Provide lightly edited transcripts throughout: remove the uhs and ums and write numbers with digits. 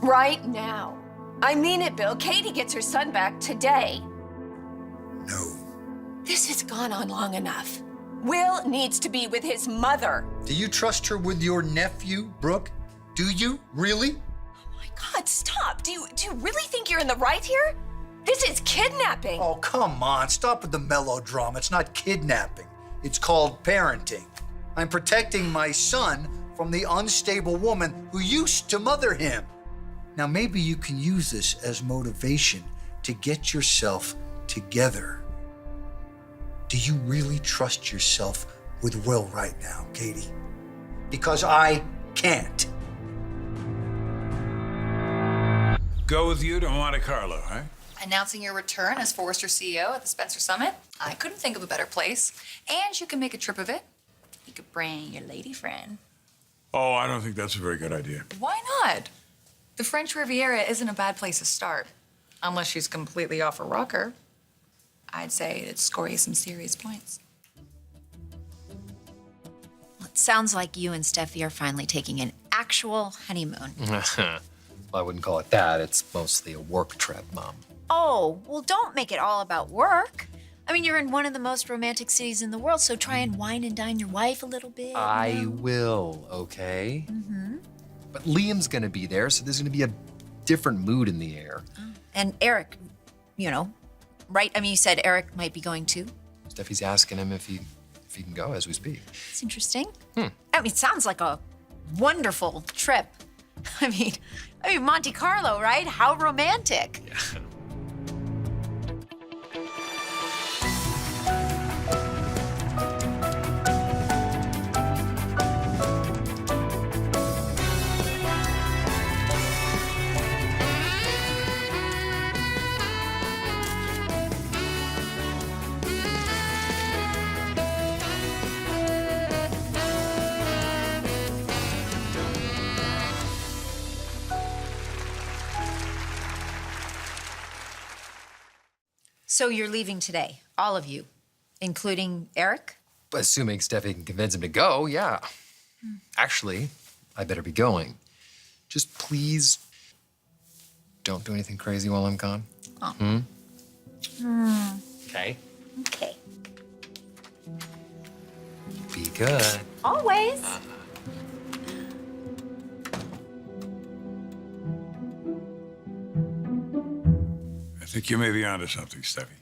Right now. I mean it, Bill. Katie gets her son back today. No. This has gone on long enough. Will needs to be with his mother. Do you trust her with your nephew, Brooke? Do you? Really? Oh my God, stop. Do you really think you're in the right here? This is kidnapping. Oh, come on. Stop with the melodrama. It's not kidnapping. It's called parenting. I'm protecting my son from the unstable woman who used to mother him. Now, maybe you can use this as motivation to get yourself together. Do you really trust yourself with Will right now, Katie? Because I can't. Go with you to Monte Carlo, huh? Announcing your return as Forrester CEO at the Spencer Summit. I couldn't think of a better place. And you can make a trip of it. You could bring your lady friend. Oh, I don't think that's a very good idea. Why not? The French Riviera isn't a bad place to start. Unless she's completely off her rocker. I'd say it'd score you some serious points. Well, it sounds like you and Steffi are finally taking an actual honeymoon. Well, I wouldn't call it that. It's mostly a work trip, Mom. Oh, well, don't make it all about work. I mean, you're in one of the most romantic cities in the world, so try and wine and dine your wife a little bit. I will, okay? Mm-hmm. But Liam's gonna be there, so there's gonna be a different mood in the air. Oh. And Eric, you know, right? I mean, you said Eric might be going too. Steffi's asking him if he can go as we speak. It's interesting. I mean, it sounds like a wonderful trip. I mean, Monte Carlo, right? How romantic. Yeah. So you're leaving today, all of you, including Eric? Assuming Steffi can convince him to go, yeah. Actually, I better be going. Just please don't do anything crazy while I'm gone. Oh. Okay. Okay. Be good. Always. I think you may be onto something, Steffi.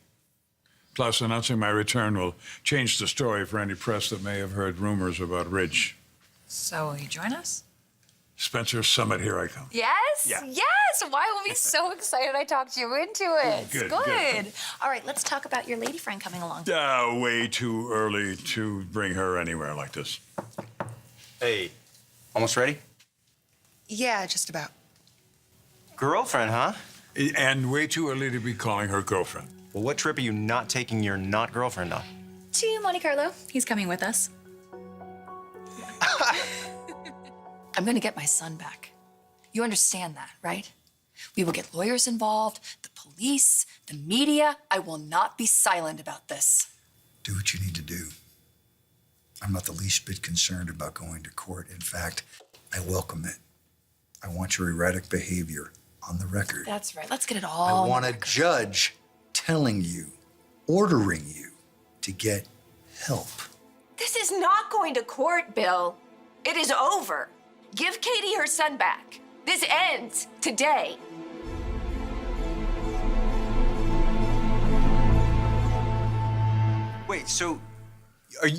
Plus, announcing my return will change the story for any press that may have heard rumors about Ridge. So will you join us? Spencer Summit, here I come. Yes? Yeah. Yes! Why will be so excited I talked you into it. Good, Good. good. All right, let's talk about your lady friend coming along. Way too early to bring her anywhere like this. Hey, almost ready? Yeah, just about. Girlfriend, huh? And way too early to be calling her girlfriend. Well, what trip are you not taking your not girlfriend on? To Monte Carlo. He's coming with us. I'm gonna get my son back. You understand that, right? We will get lawyers involved, the police, the media. I will not be silent about this. Do what you need to do. I'm not the least bit concerned about going to court. In fact, I welcome it. I want your erratic behavior on the record. That's right. Let's get it all. I want a judge telling you, ordering you to get help. This is not going to court, Bill. It is over. Give Katie her son back. This ends today. Wait, so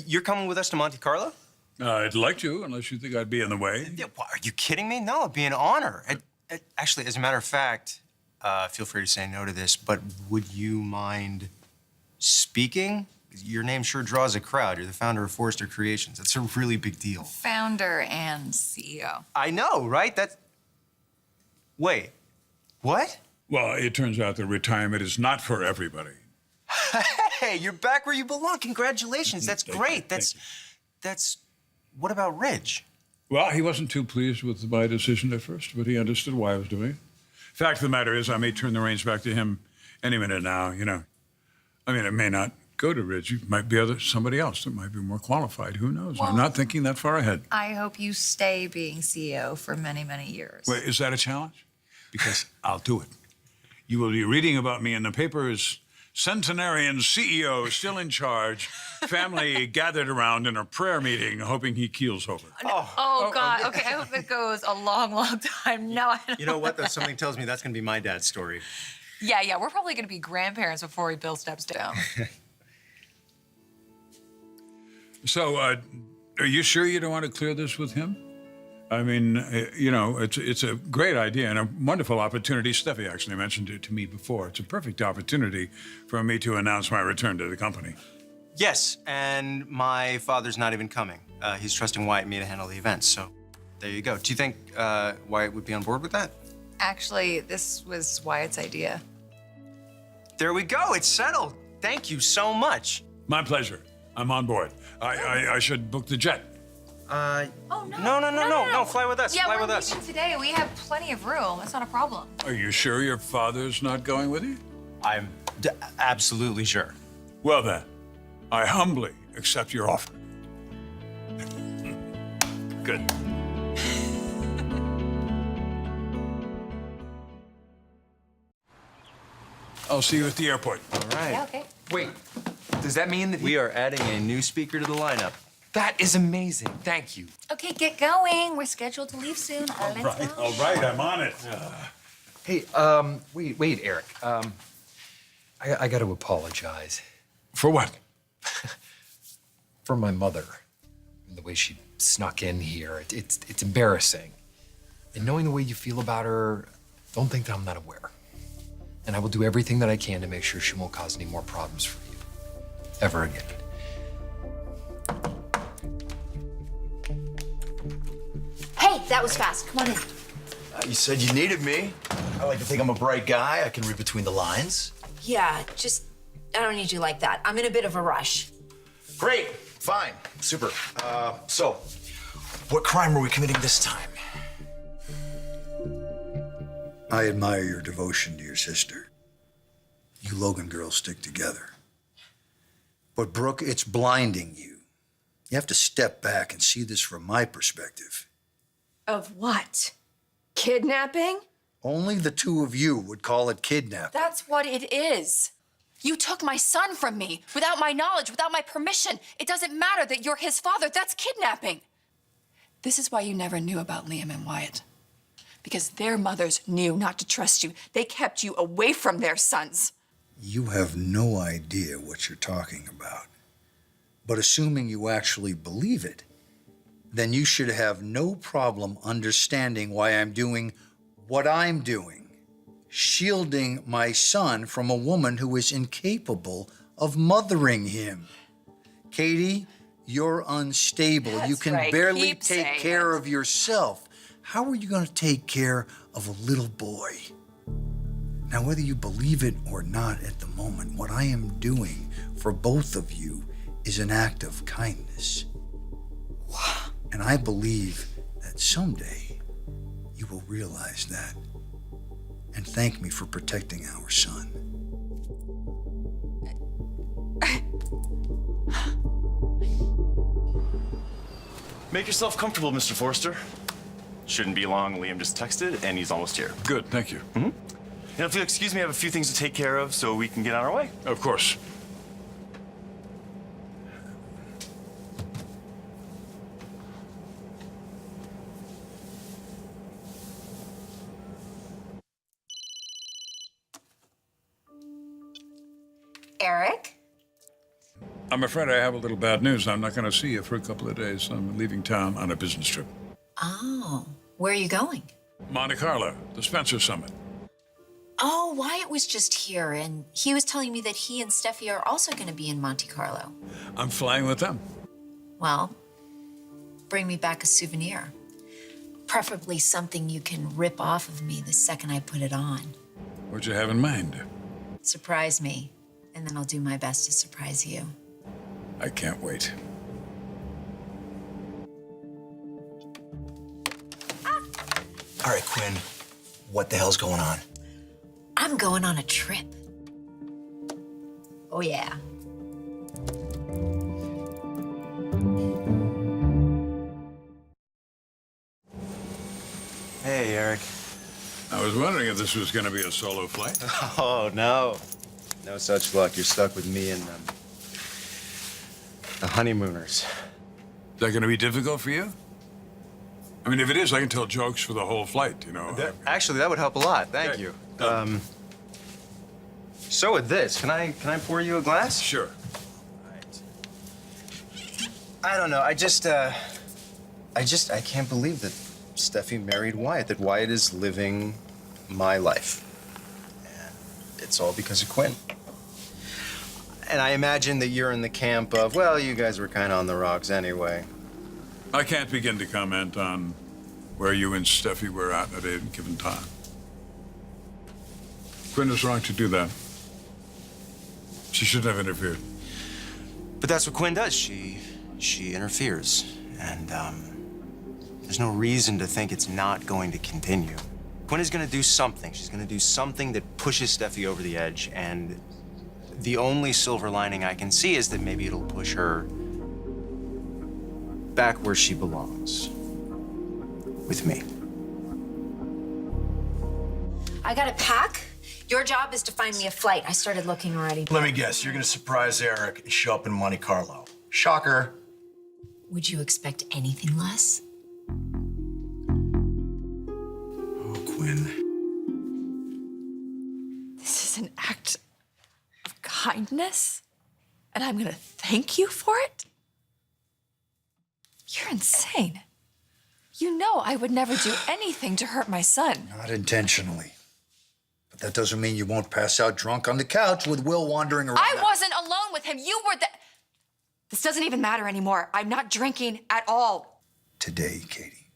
you're coming with us to Monte Carlo? I'd like to, unless you think I'd be in the way. Yeah, are you kidding me? No, it'd be an honor. Actually, as a matter of fact, feel free to say no to this, but would you mind speaking? Your name sure draws a crowd. You're the founder of Forrester Creations. That's a really big deal. Founder and CEO. I know, right? Wait, what? Well, it turns out that retirement is not for everybody. Hey, you're back where you belong. Congratulations. That's great. That's. What about Ridge? Well, he wasn't too pleased with my decision at first, but he understood why I was doing it. Fact of the matter is, I may turn the reins back to him any minute now, you know. I mean, it may not go to Ridge. It might be somebody else that might be more qualified. Who knows? Well, I'm not thinking that far ahead. I hope you stay being CEO for many, many years. Wait, is that a challenge? because I'll do it. You will be reading about me in the papers. Centenarian CEO still in charge. Family gathered around in a prayer meeting, hoping he keels over. Oh, God. Okay, I hope it goes a long, long time. No, I don't. You know what, though? Something tells me that's gonna be my dad's story. Yeah, we're probably gonna be grandparents before Bill steps down. So, are you sure you don't want to clear this with him? I mean, you know, it's a great idea and a wonderful opportunity. Steffi actually mentioned it to me before. It's a perfect opportunity for me to announce my return to the company. Yes, and my father's not even coming. He's trusting Wyatt and me to handle the events, so there you go. Do you think Wyatt would be on board with that? Actually, this was Wyatt's idea. There we go. It's settled. Thank you so much. My pleasure. I'm on board. I should book the jet. Oh, No, fly with us. Yeah, fly we're with us. leaving today. We have plenty of room. That's not a problem. Are you sure your father's not going with you? I'm absolutely sure. Well then, I humbly accept your offer. Good. I'll see you at the airport. All right. Yeah, okay. Wait, does that mean that We are adding a new speaker to the lineup. That is amazing. Thank you. Okay, get going. We're scheduled to leave soon. Let's go. All right, I'm on it. Hey, wait, Eric. I got to apologize For what? for my mother and the way she snuck in here. It's embarrassing. And knowing the way you feel about her, don't think that I'm not aware. And I will do everything that I can to make sure she won't cause any more problems for you ever again. Hey, that was fast. Come on in. You said you needed me. I like to think I'm a bright guy. I can read between the lines. Yeah, just, I don't need you like that. I'm in a bit of a rush. Great. Fine. Super. So, what crime are we committing this time? I admire your devotion to your sister. You Logan girls stick together. But Brooke, it's blinding you. You have to step back and see this from my perspective. Of what? Kidnapping? Only the two of you would call it kidnapping. That's what it is. You took my son from me without my knowledge, without my permission. It doesn't matter that you're his father. That's kidnapping. This is why you never knew about Liam and Wyatt. Because their mothers knew not to trust you. They kept you away from their sons. You have no idea what you're talking about. But assuming you actually believe it, then you should have no problem understanding why I'm doing what I'm doing. Shielding my son from a woman who is incapable of mothering him. Katie, you're unstable. That's you can right. barely Keep take saying care it. of yourself. How are you going to take care of a little boy? Now, whether you believe it or not at the moment, what I am doing for both of you is an act of kindness. And I believe that someday you will realize that and thank me for protecting our son. Make yourself comfortable, Mr. Forrester. Shouldn't be long. Liam just texted, and he's almost here. Good, thank you. And if you'll excuse me, I have a few things to take care of so we can get on our way. Of course. Eric? I'm afraid I have a little bad news. I'm not going to see you for a couple of days. I'm leaving town on a business trip. Oh, where are you going? Monte Carlo, the Spencer Summit. Oh, Wyatt was just here, and he was telling me that he and Steffi are also going to be in Monte Carlo. I'm flying with them. Well, bring me back a souvenir. Preferably something you can rip off of me the second I put it on. What'd you have in mind? Surprise me, and then I'll do my best to surprise you. I can't wait. All right, Quinn, what the hell's going on? I'm going on a trip. Oh, yeah. Hey, Eric. I was wondering if this was going to be a solo flight. Oh, no. No such luck. You're stuck with me and the honeymooners. Is that going to be difficult for you? I mean, if it is, I can tell jokes for the whole flight, you know. Actually, that would help a lot. Thank you. So with this, can I pour you a glass? Sure. I don't know. I can't believe that Steffi married Wyatt, that Wyatt is living my life. And it's all because of Quinn. And I imagine that you're in the camp of, well, you guys were kind of on the rocks anyway. I can't begin to comment on where you and Steffi were at a given time. Quinn was wrong to do that. She shouldn't have interfered. But that's what Quinn does. She interferes. And there's no reason to think it's not going to continue. Quinn is going to do something. She's going to do something that pushes Steffi over the edge. And the only silver lining I can see is that maybe it'll push her back where she belongs. With me. I gotta pack. Your job is to find me a flight. I started looking already. Let me guess, you're gonna surprise Eric and show up in Monte Carlo. Shocker. Would you expect anything less? Oh, Quinn. This is an act of kindness, and I'm gonna thank you for it? You're insane. You know I would never do anything to hurt my son. Not intentionally. But that doesn't mean you won't pass out drunk on the couch with Will wandering around. I wasn't alone with him. You were the... This doesn't even matter anymore. I'm not drinking at all. Today, Katie.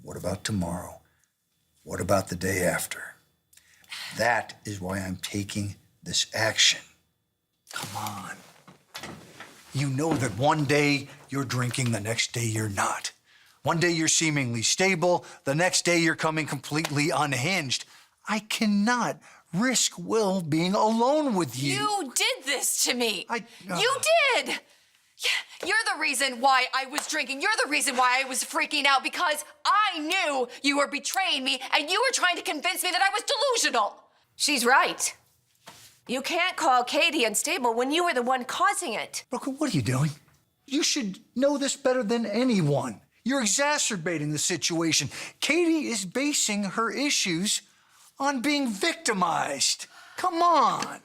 What about tomorrow? What about the day after? That is why I'm taking this action. Come on. You know that one day you're drinking, the next day you're not. One day you're seemingly stable, the next day you're coming completely unhinged. I cannot risk Will being alone with you. You did this to me. You did. You're the reason why I was drinking. You're the reason why I was freaking out, because I knew you were betraying me and you were trying to convince me that I was delusional. She's right. You can't call Katie unstable when you were the one causing it. Brooke, what are you doing? You should know this better than anyone. You're exacerbating the situation. Katie is basing her issues on being victimized. Come on.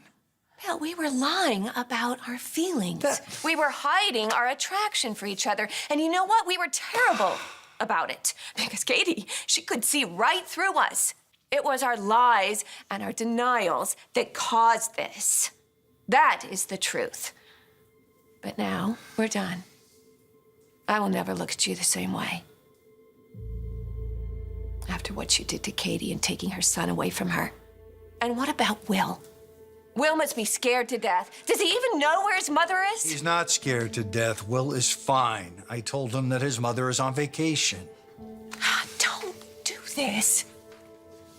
Bill, we were lying about our feelings. We were hiding our attraction for each other. And you know what? We were terrible about it. Because Katie, she could see right through us. It was our lies and our denials that caused this. That is the truth. But now, we're done. I will never look at you the same way. After what you did to Katie and taking her son away from her. And what about Will? Will must be scared to death. Does he even know where his mother is? He's not scared to death. Will is fine. I told him that his mother is on vacation. Don't do this.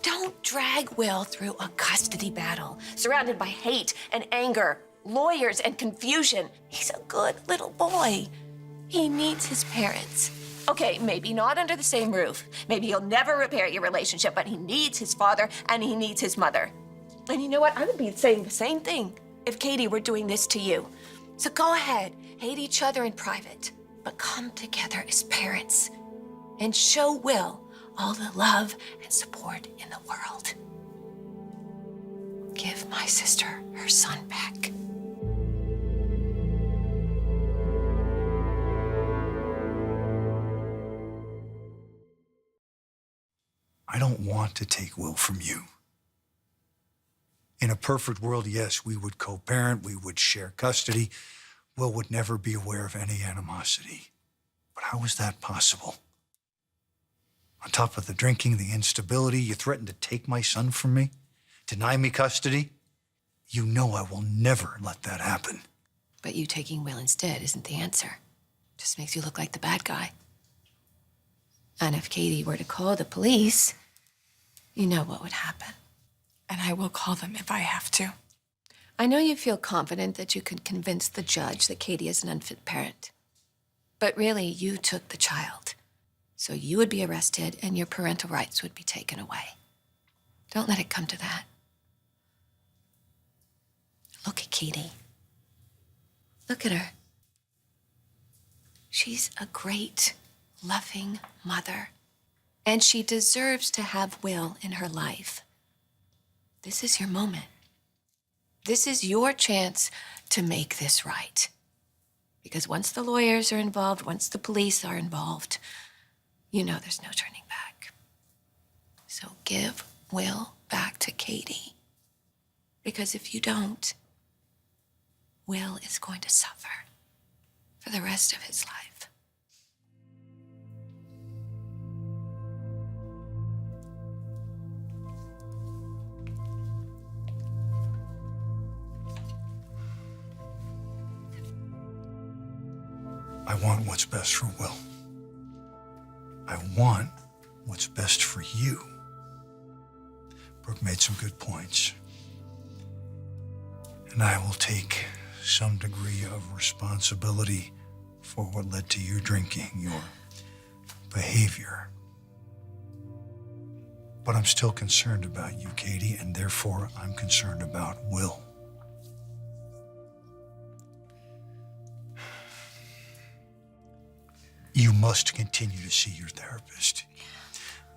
Don't drag Will through a custody battle, surrounded by hate and anger, lawyers and confusion. He's a good little boy. He needs his parents. Okay, maybe not under the same roof. Maybe he'll never repair your relationship, but he needs his father and he needs his mother. And you know what? I would be saying the same thing if Katie were doing this to you. So go ahead, hate each other in private, but come together as parents and show Will all the love and support in the world. Give my sister her son back. I don't want to take Will from you. In a perfect world, yes, we would co-parent, we would share custody. Will would never be aware of any animosity. But how is that possible? On top of the drinking, the instability, you threaten to take my son from me? Deny me custody? You know I will never let that happen. But you taking Will instead isn't the answer. Just makes you look like the bad guy. And if Katie were to call the police, you know what would happen. And I will call them if I have to. I know you feel confident that you could convince the judge that Katie is an unfit parent. But really, you took the child. So you would be arrested and your parental rights would be taken away. Don't let it come to that. Look at Katie. Look at her. She's a great, loving mother, and she deserves to have Will in her life. This is your moment. This is your chance to make this right. Because once the lawyers are involved, once the police are involved, you know there's no turning back. So give Will back to Katie. Because if you don't, Will is going to suffer for the rest of his life. I want what's best for Will. I want what's best for you. Brooke made some good points. And I will take some degree of responsibility for what led to your drinking, your behavior. But I'm still concerned about you, Katie, and therefore I'm concerned about Will. You must continue to see your therapist.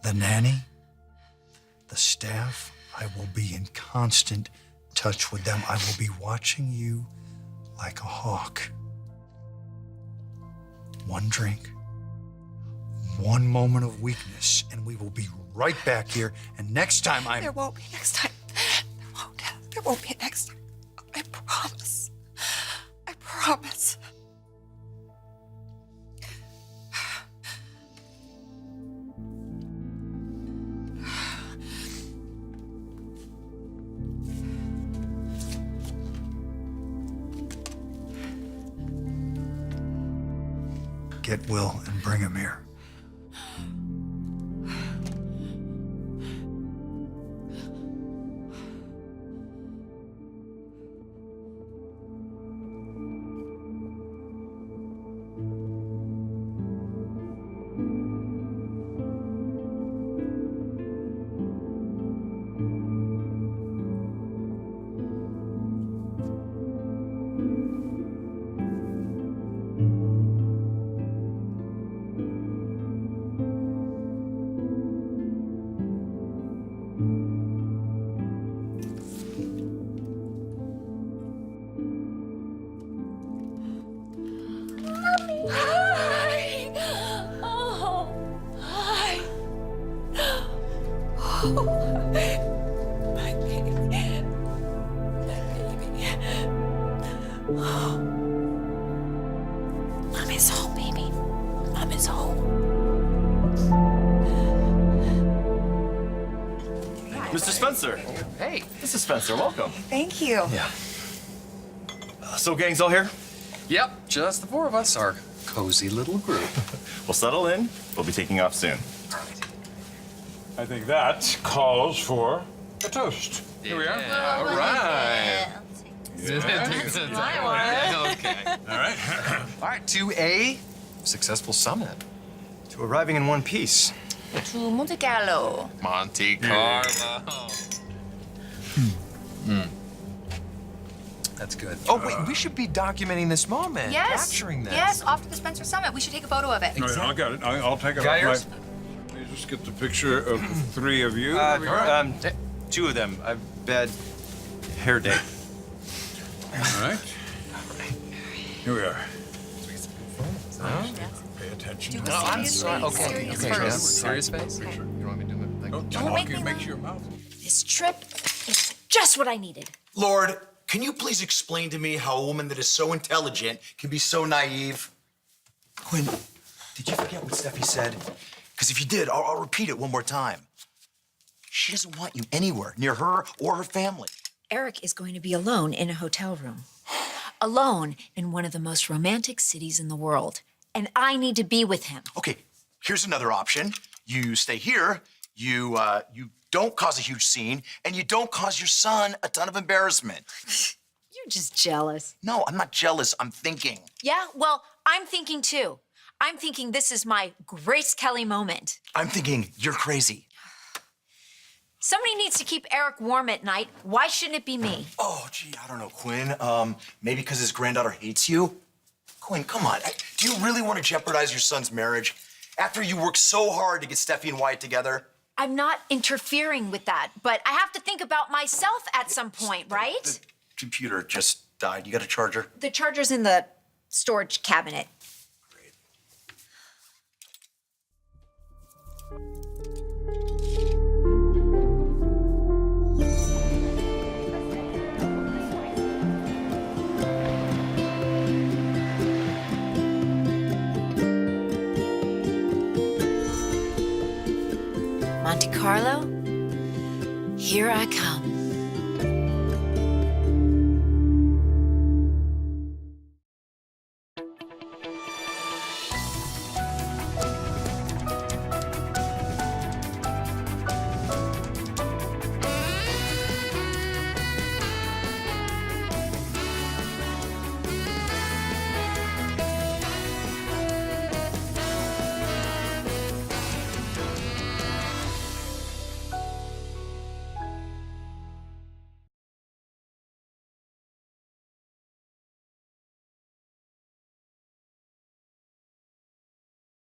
The nanny, the staff, I will be in constant touch with them. I will be watching you like a hawk. One drink, one moment of weakness, and we will be right back here. And next time There won't be next time. There won't be a next time. I promise. I promise. Get Will and bring him here. Hi. Oh, hi. Oh, my baby. My baby. Oh. Mom is home, baby. Mom is home. Mr. Spencer. Hey. Mrs. Spencer, welcome. Thank you. Yeah. So gang's all here? Yep, just the four of us, our cozy little group. We'll settle in. We'll be taking off soon. I think that calls for a toast. Here we are. All right. Okay. All right. All right, to a successful summit. To arriving in one piece. To Monte Carlo. Monte Carlo. That's good. Oh, wait, we should be documenting this moment. Yes. Capturing this. Yes, off to the Spencer Summit. We should take a photo of it. All right, I got it. I'll take it Got off yours? Let me just get the picture of the three of you. There we go. Two of them. I've bad hair day. All right. Here we are. Pay attention. Do a serious face. Okay. Serious Okay. first. Serious face? You want me to do it? Like, Don't Don't talk. make It me makes laugh. your mouth. This trip is just what I needed. Lord, can you please explain to me how a woman that is so intelligent can be so naive? Quinn, did you forget what Steffi said? Because if you did, I'll repeat it one more time. She doesn't want you anywhere near her or her family. Eric is going to be alone in a hotel room. Alone in one of the most romantic cities in the world. And I need to be with him. Okay, here's another option. You stay here, you don't cause a huge scene, and you don't cause your son a ton of embarrassment. You're just jealous. No, I'm not jealous, I'm thinking. Yeah, well, I'm thinking too. I'm thinking this is my Grace Kelly moment. I'm thinking you're crazy. Somebody needs to keep Eric warm at night. Why shouldn't it be me? Oh, gee, I don't know, Quinn. Maybe because his granddaughter hates you? Quinn, come on. Do you really want to jeopardize your son's marriage after you worked so hard to get Steffi and Wyatt together? I'm not interfering with that, but I have to think about myself at some point, right? The computer just died. You got a charger? The charger's in the storage cabinet. Great. Monte Carlo, here I come.